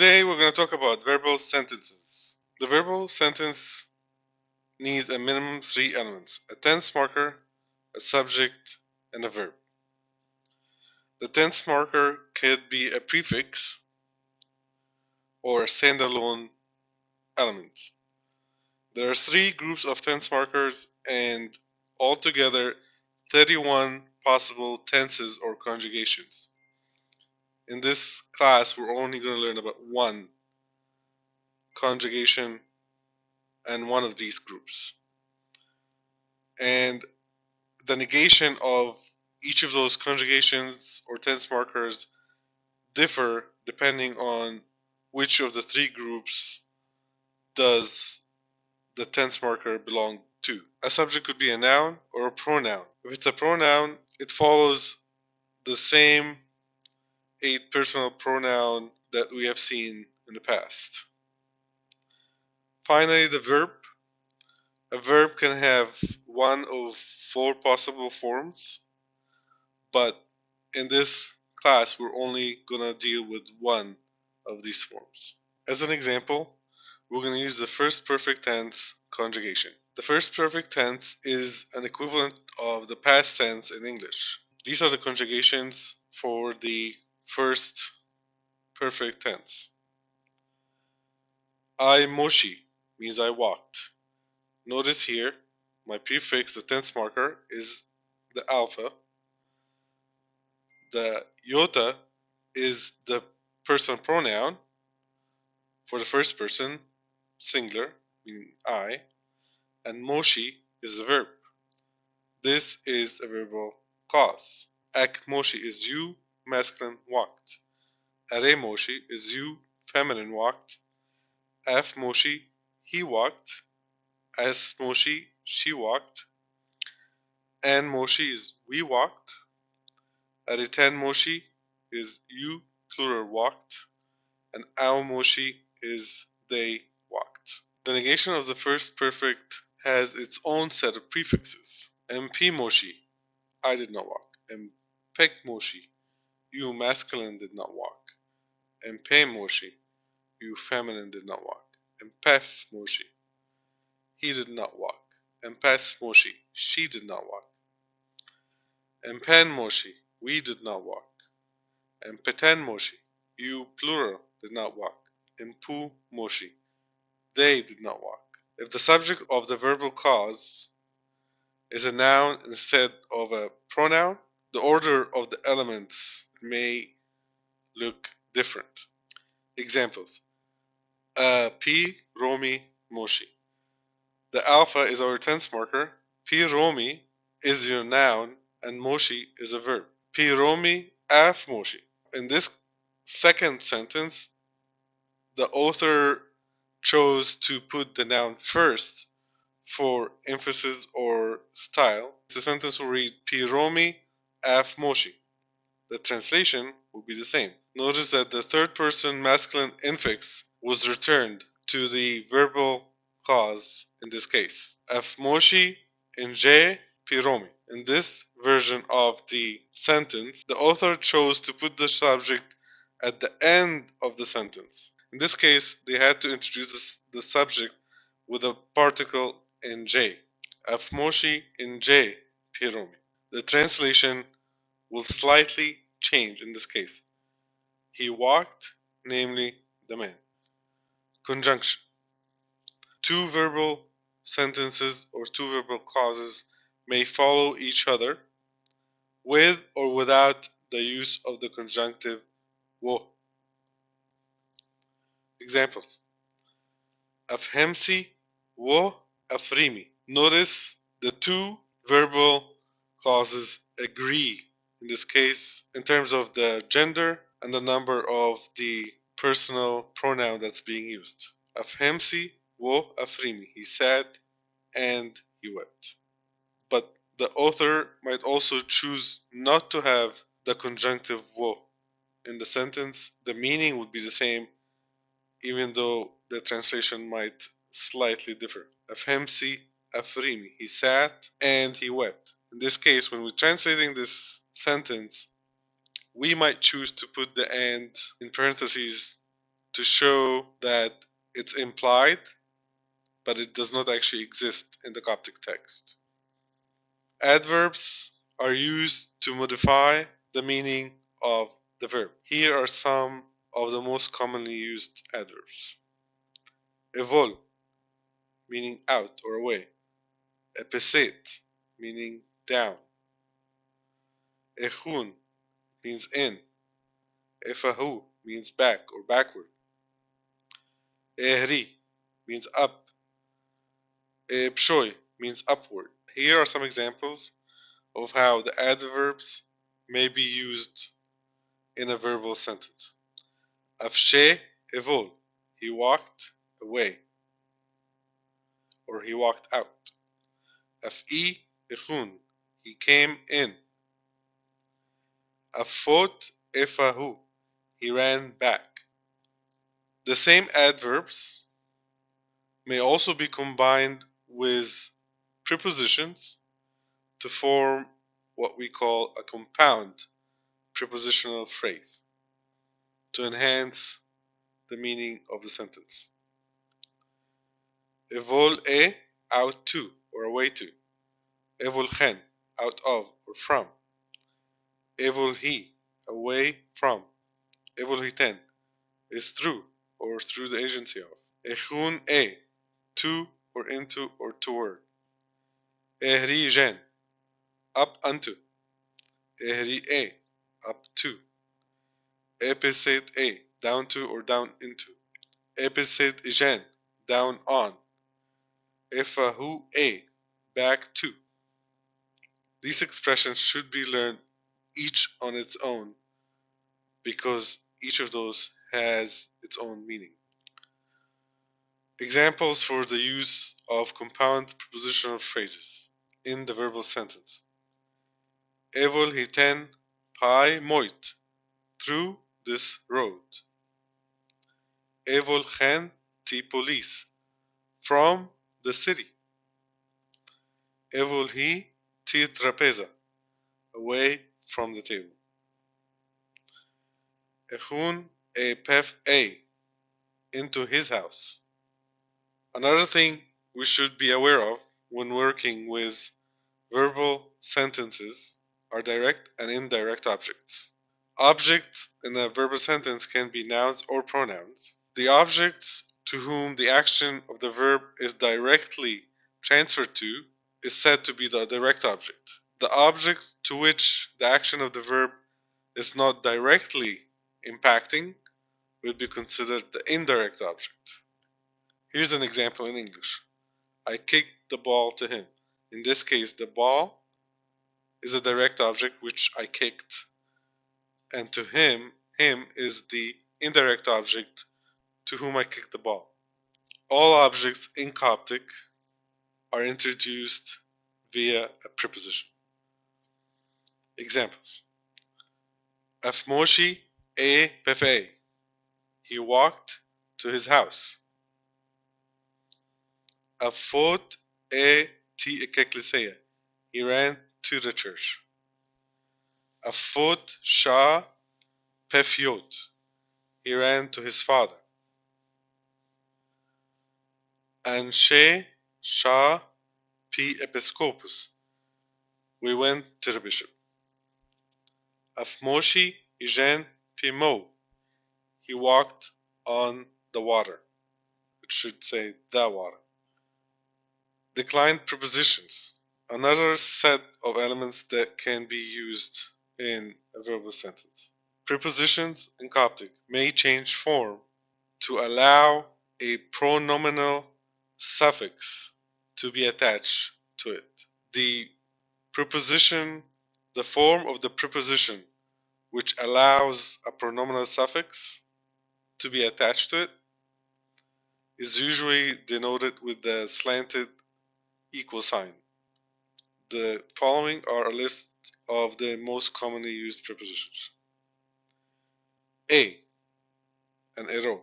Today we're going to talk about verbal sentences. The verbal sentence needs a minimum 3 elements: a tense marker, a subject, and a verb. The tense marker could be a prefix or a standalone element. There are 3 groups of tense markers and altogether 31 possible tenses or conjugations. In this class, we're only going to learn about one conjugation and one of these groups. And the negation of each of those conjugations or tense markers differ depending on which of the 3 groups does the tense marker belong to. A subject could be a noun or a pronoun. If it's a pronoun, it follows the same 8 personal pronoun that we have seen in the past. Finally, the verb. A verb can have one of 4 possible forms, but in this class we're only going to deal with one of these forms. As an example, we're going to use the first perfect tense conjugation. The first perfect tense is an equivalent of the past tense in English. These are the conjugations for the first perfect tense. I moshi means I walked. Notice here, my prefix, the tense marker, is the alpha. The yota is the personal pronoun for the first person, singular, meaning I, and moshi is the verb. This is a verbal clause. Ak moshi is you, masculine, walked. Are moshi is you, feminine, walked. Af moshi, he walked. As moshi, she walked. An moshi is we walked. Aritan moshi is you, plural, walked. And ao moshi is they walked. The negation of the first perfect has its own set of prefixes. MP moshi, I did not walk. Mpek moshi, you, masculine, did not walk. Mpe moshi, you, feminine, did not walk. Mpef moshi, he did not walk. Mpas moshi, she did not walk. Mpen moshi, we did not walk. Mpeten moshi, you, plural, did not walk. Mpu moshi, they did not walk. If the subject of the verbal clause is a noun instead of a pronoun, the order of the elements may look different. Examples: P Romi Moshi. The alpha is our tense marker. P Romi is your noun and Moshi is a verb. P Romi Af Moshi. In this second sentence, the author chose to put the noun first for emphasis or style. The sentence will read P Romi Af Moshi. The translation will be the same. Notice that the third person masculine infix was returned to the verbal clause in this case. Af Moshi in J Piromi. In this version of the sentence, the author chose to put the subject at the end of the sentence. In this case, they had to introduce the subject with a particle in J. Af Moshi in J Piromi. The translation will slightly change in this case. He walked, namely the man. Conjunction. 2 verbal sentences or 2 verbal clauses may follow each other with or without the use of the conjunctive wo. Examples: Afhemsi wo afrimi. Notice the 2 verbal clauses agree in this case in terms of the gender and the number of the personal pronoun that's being used. Afhemsi wo afrimi. He sat and he wept. But the author might also choose not to have the conjunctive wo in the sentence. The meaning would be the same, even though the translation might slightly differ. Afhemsi afrimi. He sat and he wept. In this case, when we're translating this sentence, we might choose to put the and in parentheses to show that it's implied, but it does not actually exist in the Coptic text. Adverbs are used to modify the meaning of the verb. Here are some of the most commonly used adverbs. Evol, meaning out or away. Episet, meaning down. Echun means in. Efahu means back or backward. Ehri means up. Pshoy means upward. Here are some examples of how the adverbs may be used in a verbal sentence. Afshe evol, he walked away, or he walked out. Af'i echun, he came in. Afot efahu, he ran back. The same adverbs may also be combined with prepositions to form what we call a compound prepositional phrase to enhance the meaning of the sentence. Evol e, out to or away to. Evol chen, out of or from. Evol he, away from. Evol hiten is through or through the agency of. Echun e, to or into or toward. Ehri jen, up unto. Ehri e, up to. Episet e, down to or down into. Episet jen, down on. Efahu e, back to. These expressions should be learned each on its own because each of those has its own meaning. Examples for the use of compound prepositional phrases in the verbal sentence. Evol hiten pai moit, through this road. Evol chen ti police, from the city. Evol hi ti trapeza, away from the table. Echun e pef a, into his house. Another thing we should be aware of when working with verbal sentences are direct and indirect objects. Objects in a verbal sentence can be nouns or pronouns. The objects to whom the action of the verb is directly transferred to is said to be the direct object. The object to which the action of the verb is not directly impacting will be considered the indirect object. Here's an example in English. I kicked the ball to him. In this case, the ball is a direct object which I kicked, and to him is the indirect object to whom I kicked the ball. All objects in Coptic are introduced via a preposition. Examples. Afmoshi e pefe. He walked to his house. Afot e ti eklesia. He ran to the church. Afot sha pefiot. He ran to his father. Anshe sha pi episcopus. We went to the bishop. Afmoshi ijen pi mo. He walked on the water. It should say the water. Declined prepositions. Another set of elements that can be used in a verbal sentence. Prepositions in Coptic may change form to allow a pronominal suffix to be attached to it. The form of the preposition which allows a pronominal suffix to be attached to it is usually denoted with the slanted equal sign. The following are a list of the most commonly used prepositions. A, an ero.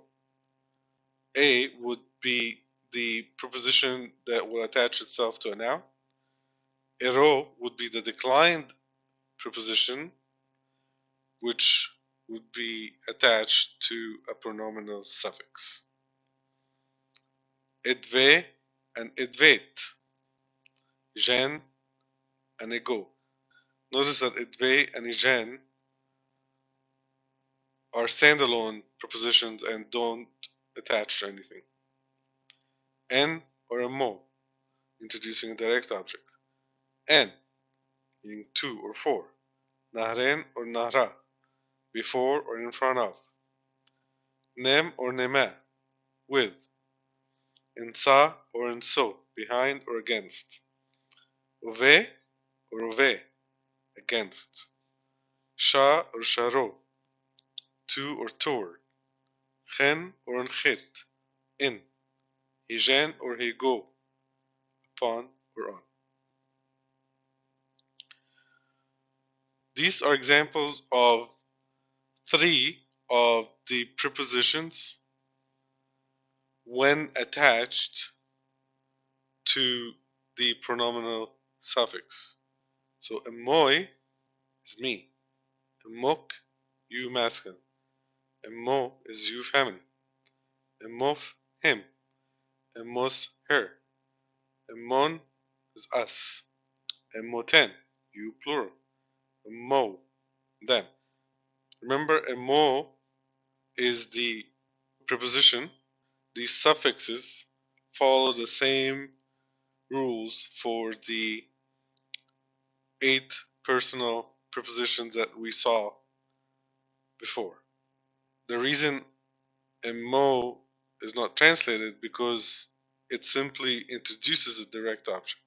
A would be the preposition that will attach itself to a noun. Ero would be the declined preposition which would be attached to a pronominal suffix. Idve and idvet, jen and ego. Notice that idve and ijen are standalone prepositions and don't attach to anything. En or a mo, introducing a direct object. En, meaning to or for. Nahren or nahra, before or in front of. Nem or nema, with. Insa or inso, behind or against. Ove or ove, against. Sha or sharo, to or toward. Chen or nchit, in. Hijen or higo, upon or on. These are examples of three of the prepositions when attached to the pronominal suffix. So emoy is me, emok, you masculine, emo is you feminine, emof, him, emos, her, emon is us, emoten, you plural, emo, them. Remember, emo is the preposition. These suffixes follow the same rules for the 8 personal prepositions that we saw before. The reason mo is not translated because it simply introduces a direct object.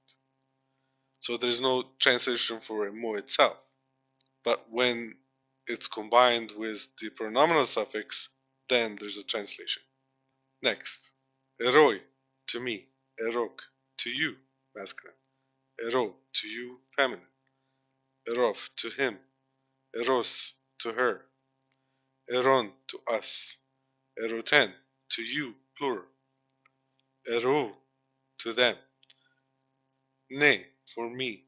So there's no translation for mo itself. But when it's combined with the pronominal suffix, then there's a translation. Next, eroi, to me, erok, to you, masculine, ero, to you, feminine, erof, to him, eros, to her, eron, to us, eroten, to you, plural, ero, to them, ne, for me,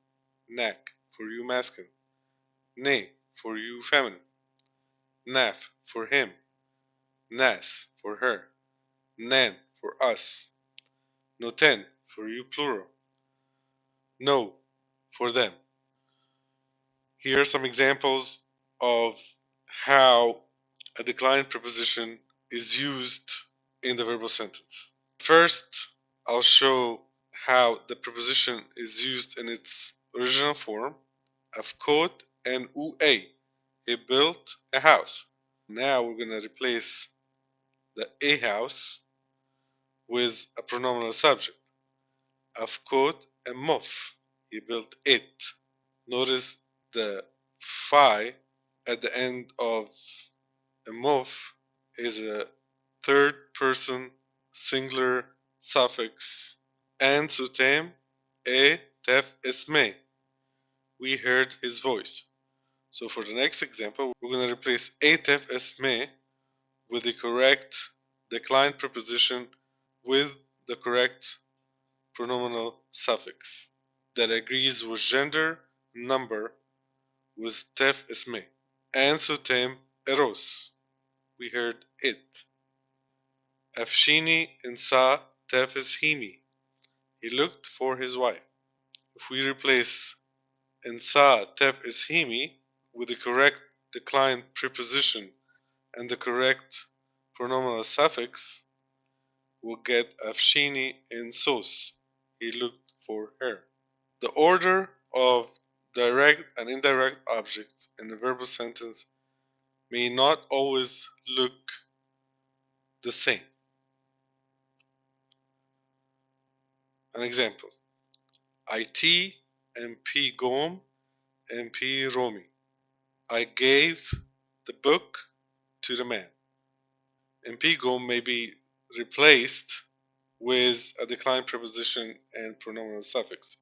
nak, for you, masculine, ne, for you, feminine, naf, for him, nas, for her, nen, for us, noten, for you, plural, no, for them. Here are some examples of how a declined preposition is used in the verbal sentence. First, I'll show how the preposition is used in its original form. Afkot and ua. He built a house. Now we're going to replace the a house with a pronominal subject. Afkot and mof. He built it. Notice the phi at the end of a mof is a third person singular suffix. And sutem e tef esme. We heard his voice. So for the next example, we're going to replace e tef esme with the correct declined preposition with the correct pronominal suffix that agrees with gender, number, with tef esme. And sutem eros. We heard it. Afshini insa tef eshimi. He looked for his wife. If we replace insa tef eshimi with the correct declined preposition and the correct pronominal suffix, we'll get afshini insos. He looked for her. The order of direct and indirect objects in the verbal sentence may not always look the same. An example: IT MP Gom MP Romi. I gave the book to the man. MP Gom may be replaced with a declined preposition and pronominal suffix.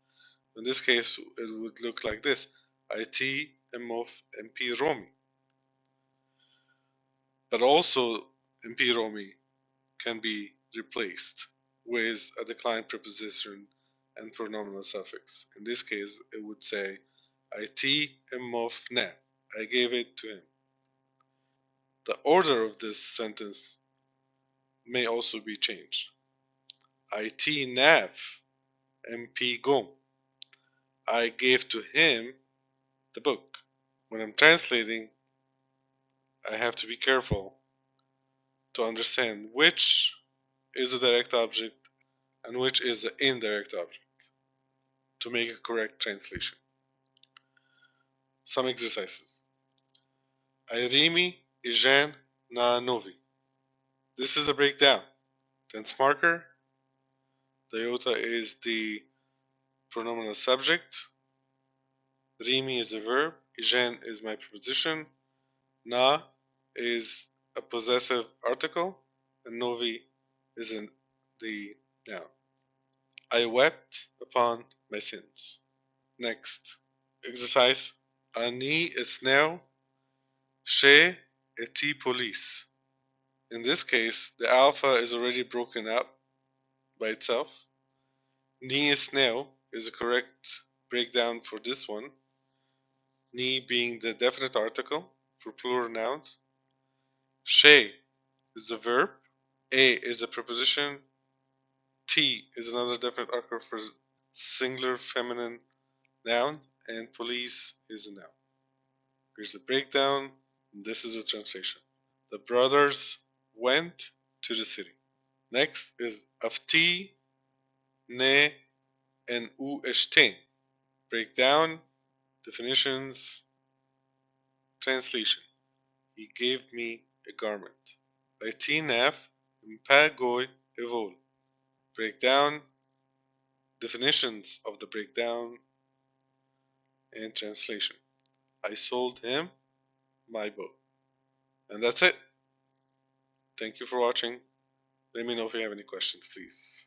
In this case, it would look like this: IT MOF MP Romi. But also, MP Romi can be replaced with a declined preposition and pronominal suffix. In this case, it would say IT MOF na. I gave it to him. The order of this sentence may also be changed. IT nav MP gom. I gave to him the book. When I'm translating, I have to be careful to understand which is a direct object and which is the indirect object to make a correct translation. Some exercises. Airimi ijan na novi. This is a breakdown. Tense marker. The iota is the pronominal subject. Rimi is a verb. Ijan is my preposition. Na is a possessive article. And novi is the noun. I wept upon my sins. Next exercise. Ani esneu she eti police. In this case, the alpha is already broken up by itself. Ni esneu is a correct breakdown for this one. Ni being the definite article for plural nouns. She is the verb. A is a preposition. T is another definite article for singular feminine noun. And police is a noun. Here's the breakdown. This is a translation. The brothers went to the city. Next is afti ne and u eshten. Breakdown, definitions, translation. He gave me a garment. Itinaf mpagoi evol. Breakdown, definitions of the breakdown, and translation. I sold him my boat. And that's it. Thank you for watching. Let me know if you have any questions, please.